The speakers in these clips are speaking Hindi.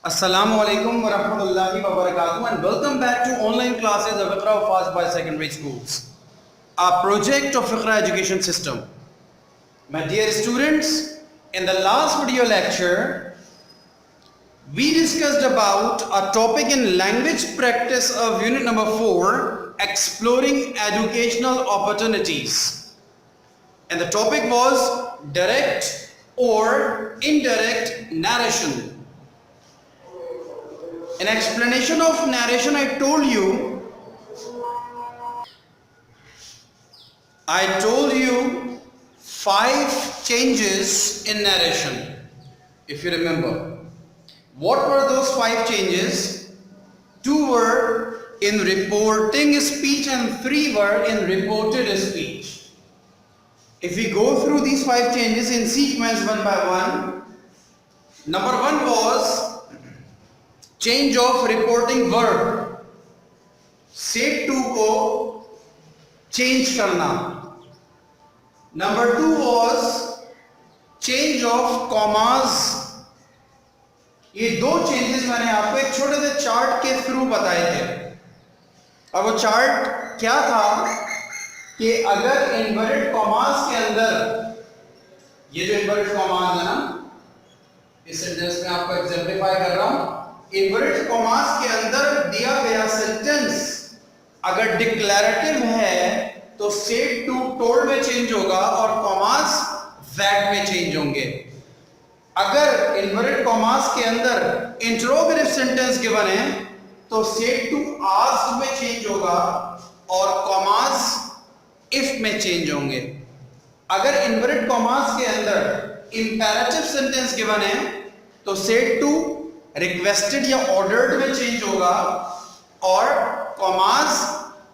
Assalamu alaikum wa rahmatullahi wa barakatuh and welcome back to online classes of Iqra Fast by Secondary Schools, a project of Iqra Education System. My dear students, in the last video lecture, we discussed about a topic in language practice of unit number 4, exploring educational opportunities. And the topic was direct or indirect narration. In explanation of narration, I told you 5 changes in narration, if you remember. What were those 5 changes? 2 were in reporting speech and 3 were in reported speech. If we go through these 5 changes in sequence one by one, number 1 was change of reporting verb, said to को चेंज करना. Number 2 was change of commas. ये 2 चेंजेस मैंने आपको एक छोटे से चार्ट के थ्रू बताए थे. अब वो चार्ट क्या था कि अगर इन्वर्टेड कॉमास के अंदर, ये जो इन्वर्टेड कॉमास है ना, इस सेंटेंस में आपको एग्जाम्पलीफाई कर रहा हूं. इन्वर्टेड कॉमास के अंदर दिया गया सेंटेंस अगर डिक्लेरेटिव है तो सेड टू टोल्ड में चेंज होगा और कॉमास दैट में चेंज होंगे. अगर इन्वर्टेड कॉमास के अंदर इंटरोगेटिव सेंटेंस गिवन है तो सेड टू आस्क्ड में चेंज होगा और कॉमास इफ में चेंज होंगे. अगर इन्वर्टेड कॉमास के अंदर इंपेरेटिव सेंटेंस गिवन है तो सेड टू रिक्वेस्टेड या ऑर्डर्ड में चेंज होगा और कॉमास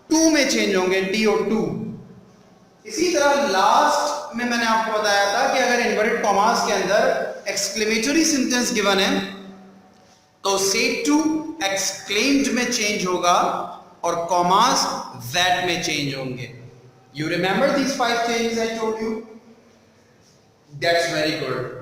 टू में चेंज होंगे, टी और टू. इसी तरह लास्ट में मैंने आपको बताया था कि अगर इन्वर्टेड कॉमास के अंदर एक्सक्लेमेटरी सेंटेंस गिवन है तो सेड टू एक्सक्लेम्ड में चेंज होगा और कॉमास दैट में चेंज होंगे. You remember these 5 changes I told you? That's very good.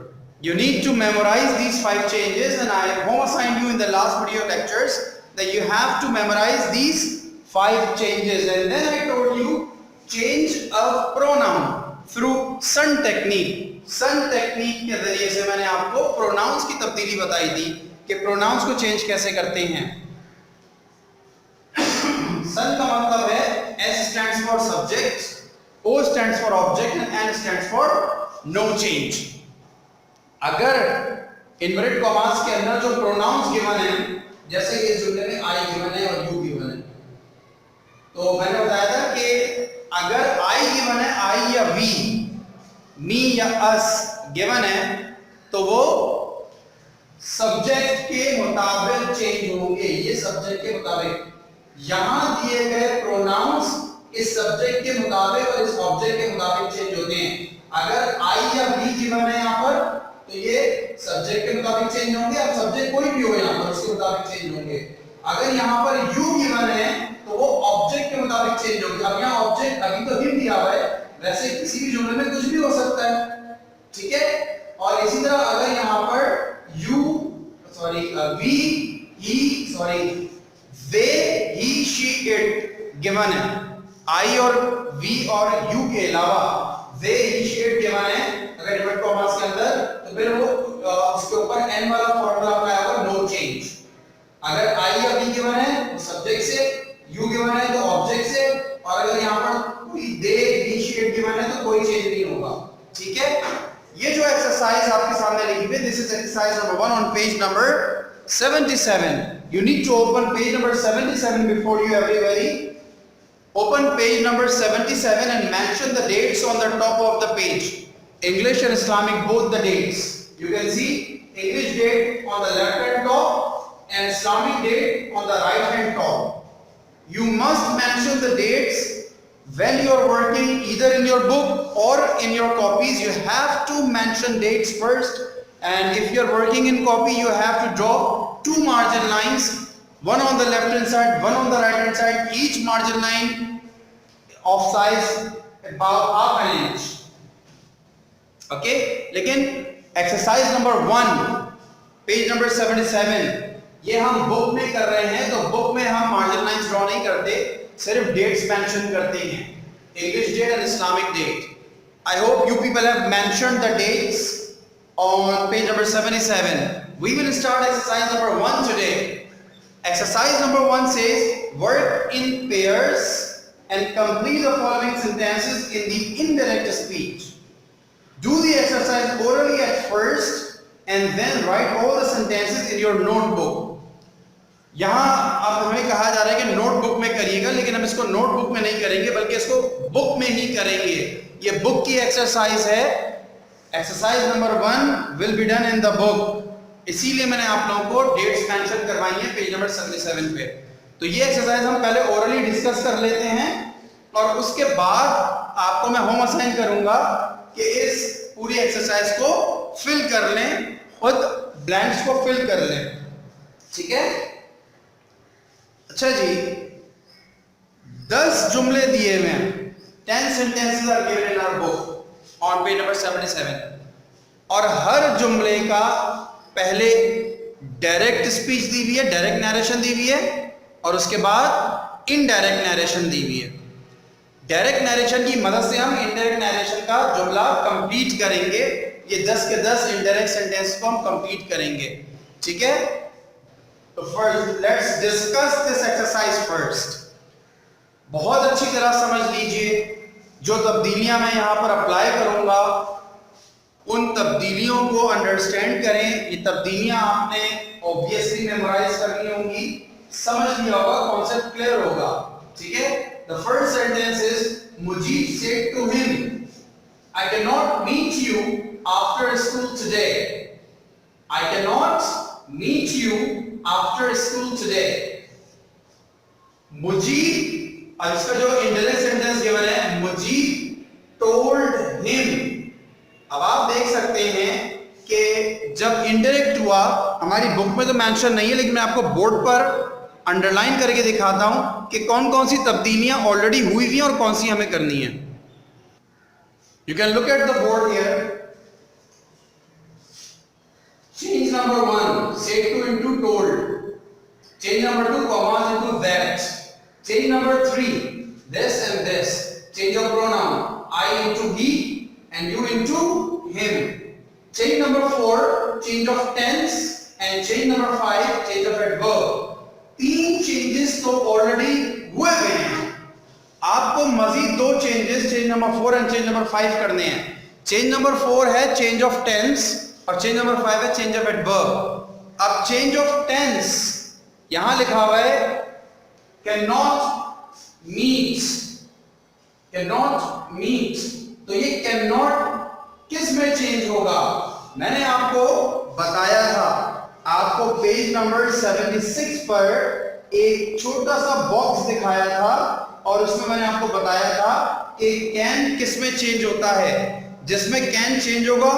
You need to memorize these 5 changes, and I home assigned you in the last video lectures that you have to memorize these 5 changes. And then I told you change of pronoun through sun technique. Sun technique के जरिए से मैंने आपको pronouns की तब्दीली बताई थी कि pronouns को change कैसे करते हैं. Sun का मतलब है S stands for subject, O stands for object and N standds for no change. अगर इन्वर्टेड कॉमास के अंदर जो प्रोनाउंस गिवन है, जैसे इस जुमले में आई गिवन है और यू गिवन है, तो मैंने बताया था कि अगर आई गिवन है, आई या वी, मी या अस गिवन है तो वो सब्जेक्ट के मुताबिक चेंज होंगे. ये सब्जेक्ट के मुताबिक, यहां दिए गए प्रोनाउंस इस सब्जेक्ट के मुताबिक और इस ऑब्जेक्ट के मुताबिक चेंज होते हैं. अगर आई या वी गिवन है यहां पर तो ये सब्जेक्ट के मुताबिक चेंज होंगे. अब सब्जेक्ट कोई भी हो यहाँ पर उसके मुताबिक चेंज होंगे. अगर यहाँ पर यू गिवन है तो वो ऑब्जेक्ट के मुताबिक चेंज होंगे. अब यहाँ ऑब्जेक्ट अभी तो हिम दिया हुआ है, वैसे किसी भी जुमले में कुछ भी हो सकता है, ठीक है. और इसी तरह अगर यहाँ पर we, he, they, he, she, it given है, आई और वी और यू के अलावा they, he, she, it given है अगर इन्वर्टेड कॉमास के अंदर, तो फिर वो उसके ऊपर एन वाला फॉर्मूला अप्लाई होगा, नो चेंज. अगर आई या वी गिवन है तो सब्जेक्ट से, यू गिवन है तो ऑब्जेक्ट से, और अगर यहां पर कोई दे, ही, शी, इट गिवन है तो कोई चेंज नहीं होगा. ठीक है. ये जो एक्सरसाइज आपके सामने लिखी हुई है, this is exercise number 1 on page number 77. You need to open page number 77 before you everybody. Open page number 77 and mention the dates on the top of the page. English and Islamic, both the dates. You can see English date on the left hand top and Islamic date on the right hand top. You must mention the dates when you are working either in your book or in your copies. You have to mention dates first, and if you are working in copy you have to draw 2 margin lines, one on the left hand side, one on the right hand side, each margin line of size about half an inch. Okay, लेकिन एक्सरसाइज नंबर 1 पेज नंबर 77, ये हम बुक में कर रहे हैं, तो बुक में हम मार्जिन लाइंस ड्रॉ नहीं करते, सिर्फ डेट्स मेंशन करते हैं, English date and Islamic date. I hope you people have mentioned the dates on page number 77. We will start exercise number 1 today. Exercise number 1 says work in pairs and complete the following sentences in the indirect speech. Do the exercise orally at first and then write all the sentences in your notebook. यहाँ अब हमें कहा जा रहा है कि नोटबुक में करिएगा, लेकिन हम इसको नोटबुक में नहीं करेंगे बल्कि इसको बुक में ही करेंगे. ये बुक की एक्सरसाइज है. Exercise number 1 will be done in the book. इसीलिए मैंने आप लोगों को डेट्स मेंशन करवाई है पेज नंबर 77 पे. तो ये एक्सरसाइज हम पहले ओरली डिस्कस कर लेते हैं और उसके बाद आपको मैं होम असाइन करूंगा कि इस पूरी एक्सरसाइज को फिल कर लें, खुद ब्लैंक्स को फिल कर लें. ठीक है. अच्छा जी, 10 जुमले दिए हुए हैं. 10 sentences are given in our book on page number 77. और हर जुमले का पहले डायरेक्ट स्पीच दी हुई है, डायरेक्ट नरेशन दी हुई है, और उसके बाद इनडायरेक्ट नरेशन दी हुई है. डायरेक्ट नरेशन की मदद से हम इनडायरेक्ट नरेशन का जुमला कंप्लीट करेंगे. ये 10 के 10 इनडायरेक्ट सेंटेंस को हम कंप्लीट करेंगे. ठीक है. तो first let's discuss this exercise first. बहुत अच्छी तरह समझ लीजिए. जो तब्दीलियां मैं यहां पर अप्लाई करूंगा उन तब्दीलियों को अंडरस्टैंड करें. ये तब्दीलियां आपने ऑब्वियसली मेमोराइज करनी होंगी, समझ लिया होगा, कॉन्सेप्ट क्लियर होगा. ठीक है. The first sentence is Mujib said to him, I can not meet you after school today. I can not meet you after school today. Mujib, अब इसका जो इंडायरेक्ट सेंटेंस गिवन है, मुजीब टोल्ड हिम. अब आप देख सकते हैं कि जब इंडायरेक्ट हुआ, हमारी बुक में तो मेंशन नहीं है लेकिन मैं आपको बोर्ड पर अंडरलाइन करके दिखाता हूं कि कौन कौन सी तब्दीलियां ऑलरेडी हुई हुई हैं और कौन सी हमें करनी है. You can look at the board here. Change number 1, said to into told. Change number 2, commas into that. Change number 3, this and this. Change of pronoun, I into he and you into him. Change number 4, change of tense, and change number 5, change of adverb. 3 changes तो ऑलरेडी हुए गए हैं. आपको Majid 2 changes, change number 4 and change number 5 करने हैं. चेंज नंबर 4 है चेंज ऑफ टेंस और चेंज नंबर 5 है चेंज ऑफ एडवर्ब. अब चेंज ऑफ टेंस यहां लिखा हुआ है can not meet. Can not meet, तो ये कैन नॉट किस में चेंज होगा? मैंने आपको बताया था, आपको पेज नंबर 76 पर एक छोटा सा बॉक्स दिखाया था और उसमें मैंने आपको बताया था कि कैन किस में चेंज होता है. जिसमें कैन चेंज होगा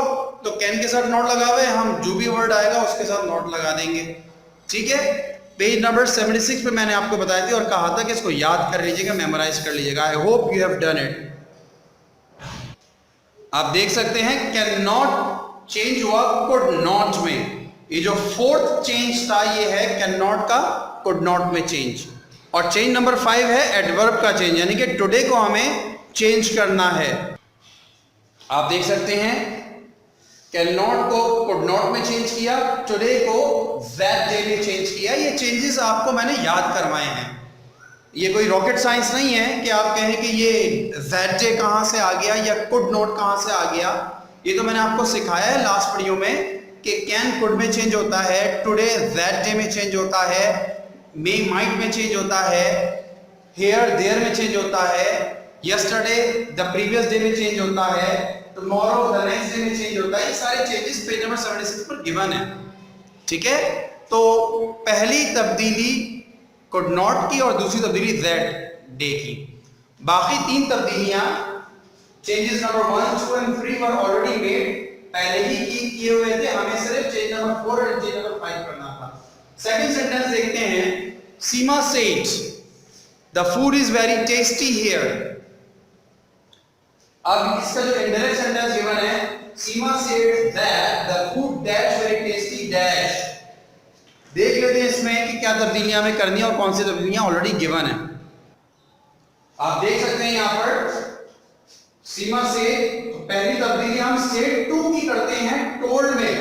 तो कैन के साथ नॉट लगा हुआ है, हम जो भी वर्ड आएगा उसके साथ नॉट लगा देंगे. ठीक है. पेज नंबर 76 पे मैंने आपको बताया थी और कहा था कि इसको याद कर लीजिएगा, मेमोराइज कर लीजिएगा. I hope you have done it. आप देख सकते हैं कैन नॉट चेंज हुआ कुड नॉट में. ये जो 4th चेंज था ये है कैन नॉट का कुड नॉट में चेंज. और चेंज नंबर 5 है एडवर्ब का चेंज, यानी कि टुडे को हमें चेंज करना है. आप देख सकते हैं कैन नॉट को कुड नॉट में चेंज किया, टुडे को दैट डे में चेंज किया. ये चेंजेस आपको मैंने याद करवाए हैं. ये कोई रॉकेट साइंस नहीं है कि आप कहें कि ये दैट डे कहां से आ गया या कुड नॉट कहां से आ गया. ये तो मैंने आपको सिखाया है लास्ट वीडियो में कि कैन कुड में चेंज होता है, टुडे दैट डे में चेंज होता है, मे माइट में चेंज होता है, हियर देयर में चेंज होता है, यस्टरडे द प्रीवियस डे में चेंज होता है, टुमारो द नेक्स्ट डे में चेंज होता है. ये सारे चेंजेस पेज नंबर 76 पर गिवन है. ठीक है. तो पहली तब्दीली कुड नॉट की और दूसरी तब्दीली दैट डे की. बाकी 3 तब्दीलियां changes number 1, 2 and 3 were already made, पहले ही किए हुए थे. हमें सिर्फ चेंज नंबर 4 और चेंज नंबर 5 करना था. सेकंड सेंटेंस देखते हैं. Seema said the food is very tasty here. अब इसका जो इंडायरेक्ट सेंटेंस गिवन है, Seema said that the food dash very tasty dash. देख लेते हैं इसमें कि क्या तब्दीलियां हमें करनी है और कौन सी तब्दीलियां ऑलरेडी गिवन है। आप देख सकते हैं यहां पर सीमा से तो पहली तब्दीली हम सेट 2 की करते हैं टोल्ड में।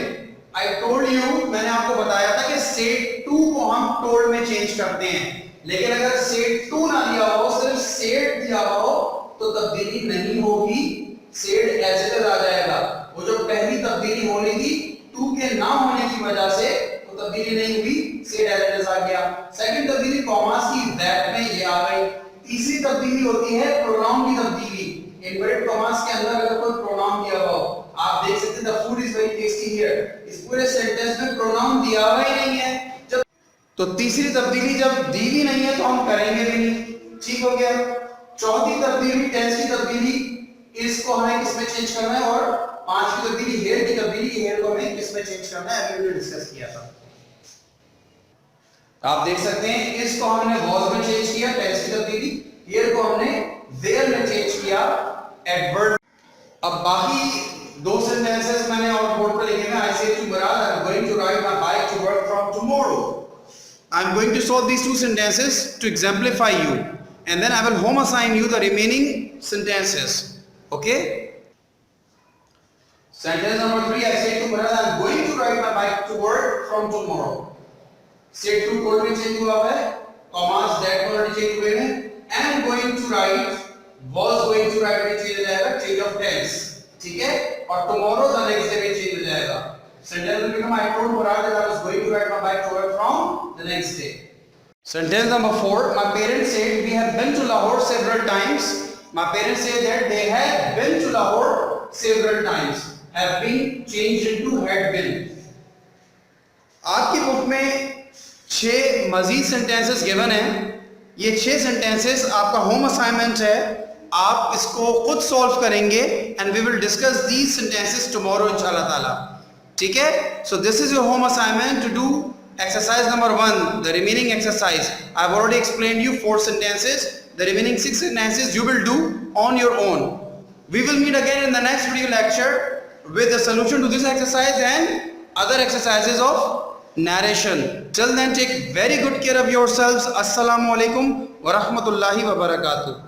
आई टोल्ड यू, मैंने आपको बताया था कि सेट 2 को हम टोल्ड में चेंज करते हैं, लेकिन अगर सेट 2 ना दिया हो, सिर्फ सेट दिया हो तो तब्दीली नहीं होगी, सेट एज इट इज आ जाएगा। वो जो पहली तब्दीली होनी थी 2 के ना होने की वजह से वो तब्दीली नहीं हुई, सेट एज इट इज आ गया। सेकंड तब्दीली कॉमास की दैट में ये आ गई। तीसरी तब्दीली होती है प्रोनाउन की तब्दीली। इन्वर्टेड कॉमास के अंदर अगर कोई प्रोनाउन दिया हो, आप देख सकते हैं the food is very tasty here, इस पूरे सेंटेंस में प्रोनाउन दिया हुआ ही नहीं है। जब तो तीसरी तब्दीली जब दी भी नहीं है तो हम करेंगे भी नहीं, ठीक हो गया। चौथी तब्दीली टेंस की तब्दीली, इसको हमें किस में चेंज करना है, और पांचवी तब्दीली हेयर की तब्दीली, हेयर को हमें किस में चेंज करना है, अभी हमने डिस्कस किया था। आप देख सकते हैं इसको हमने was में चेंज किया टेंस की तब्दीली, हियर को हमने there में चेंज किया एडवर्ब। अब बाकी दो सेंटेंसेस मैंने और बोर्ड पर लिखे हैं। I say to Murad, I am going to ride my bike to work from tomorrow. I am going to solve these two sentences to exemplify you, and then I will home assign you the remaining sentences. Okay? Sentence number 3, I say to Murad, I am going to ride my bike to work from tomorrow. Set 2 code में चेंज हुआ है, कॉमास दैट ऑलरेडी चेंज हुए हैं, and going to write was going to write में चेंज हो जाएगा, change of tense, ठीक है। और tomorrow the next day में चेंज हो जाएगा। Sentence will become I told Murad that I was going to ride my bike to work from the next day. Sentence number 4, my parents said we have been to Lahore several times. My parents said that they had been to Lahore several times. Have been changed into had been. आपकी बुक में 6 मजीद सेंटेंसेस गिवन हैं। ये 6 सेंटेंसेस आपका होम असाइनमेंट है, आप इसको खुद सॉल्व करेंगे and we will discuss these sentences tomorrow इंशाल्लाह ताला, ठीक है। So this is your home assignment to do exercise number 1, the remaining exercise. I have already explained you 4 sentences. The remaining 6 sentences you will do on your own. We will meet again in the next video lecture with the solution to this exercise and other exercises of narration. Till then, take very good care of yourselves. Assalamu alaikum wa rahmatullahi wa barakatuh.